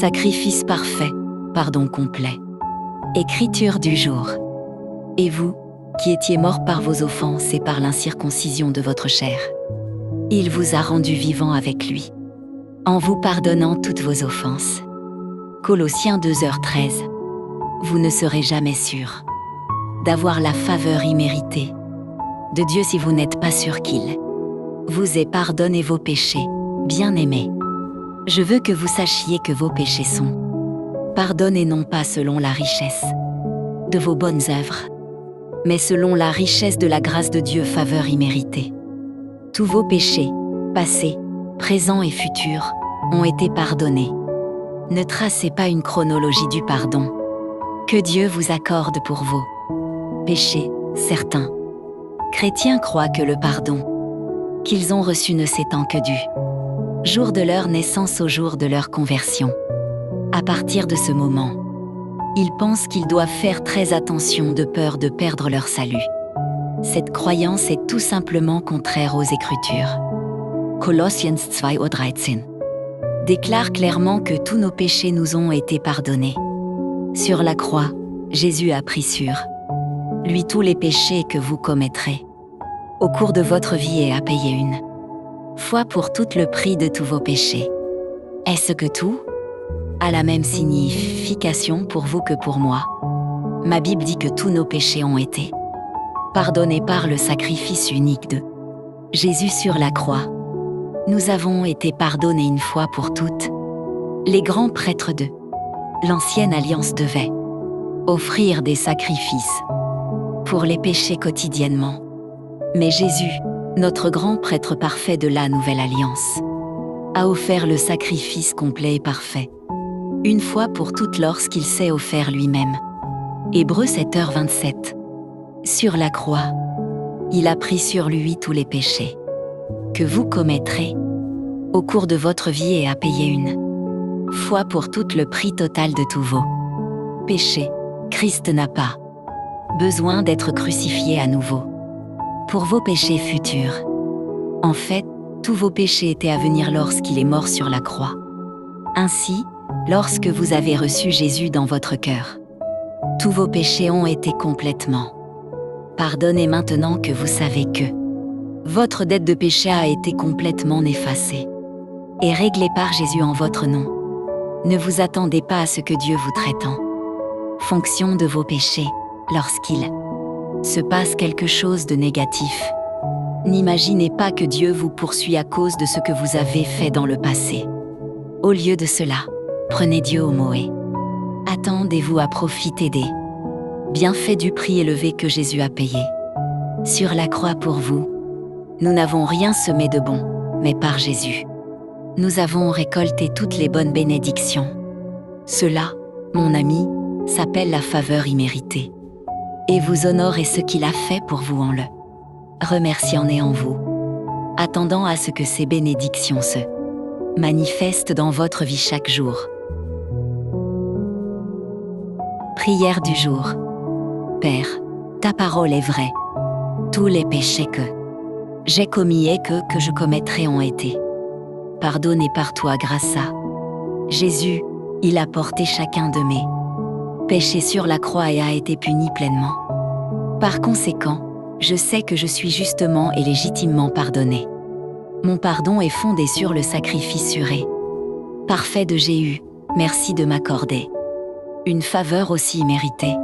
Sacrifice parfait, pardon complet. Écriture du jour. Et vous, qui étiez morts par vos offenses et par l'incirconcision de votre chair, il vous a rendu vivant avec lui, en vous pardonnant toutes vos offenses. Colossiens 2h13. Vous ne serez jamais sûr d'avoir la faveur imméritée de Dieu si vous n'êtes pas sûr qu'il vous ait pardonné vos péchés, bien-aimés. Je veux que vous sachiez que vos péchés sont pardonnés non pas selon la richesse de vos bonnes œuvres, mais selon la richesse de la grâce de Dieu, faveur imméritée. Tous vos péchés, passés, présents et futurs, ont été pardonnés. Ne tracez pas une chronologie du pardon que Dieu vous accorde pour vos péchés. Certains chrétiens croient que le pardon qu'ils ont reçu ne s'étend que du jour de leur naissance au jour de leur conversion. À partir de ce moment, ils pensent qu'ils doivent faire très attention de peur de perdre leur salut. Cette croyance est tout simplement contraire aux Écritures. Colossiens 2:13 déclare clairement que tous nos péchés nous ont été pardonnés. Sur la croix, Jésus a pris sur lui tous les péchés que vous commettrez au cours de votre vie et a payé une fois pour toutes le prix de tous vos péchés. Est-ce que tout a la même signification pour vous que pour moi? Ma Bible dit que tous nos péchés ont été pardonnés par le sacrifice unique de Jésus sur la croix. Nous avons été pardonnés une fois pour toutes. Les grands prêtres de l'Ancienne Alliance devaient offrir des sacrifices pour les péchés quotidiennement. Mais Jésus, notre grand prêtre parfait de la Nouvelle Alliance, a offert le sacrifice complet et parfait, une fois pour toutes lorsqu'il s'est offert lui-même. Hébreux 7h27. Sur la croix, il a pris sur lui tous les péchés que vous commettrez au cours de votre vie et a payé une fois pour toutes le prix total de tous vos péchés. Christ n'a pas besoin d'être crucifié à nouveau pour vos péchés futurs. En fait, tous vos péchés étaient à venir lorsqu'il est mort sur la croix. Ainsi, lorsque vous avez reçu Jésus dans votre cœur, tous vos péchés ont été complètement pardonnés maintenant que vous savez que votre dette de péché a été complètement effacée et réglée par Jésus en votre nom. Ne vous attendez pas à ce que Dieu vous traite en fonction de vos péchés lorsqu'il se passe quelque chose de négatif. N'imaginez pas que Dieu vous poursuit à cause de ce que vous avez fait dans le passé. Au lieu de cela, prenez Dieu au mot et attendez-vous à profiter des bienfaits du prix élevé que Jésus a payé sur la croix pour vous. Nous n'avons rien semé de bon, mais par Jésus, nous avons récolté toutes les bonnes bénédictions. Cela, mon ami, s'appelle la faveur imméritée. Et vous honorez ce qu'il a fait pour vous en le remerciant et en vous attendant à ce que ces bénédictions se manifestent dans votre vie chaque jour. Prière du jour. Père, ta parole est vraie. Tous les péchés que j'ai commis et que je commettrai ont été pardonnés par toi grâce à Jésus. Il a porté chacun de mes péché sur la croix et a été puni pleinement. Par conséquent, je sais que je suis justement et légitimement pardonné. Mon pardon est fondé sur le sacrifice sûr et parfait de Jésus. Merci de m'accorder une faveur aussi méritée.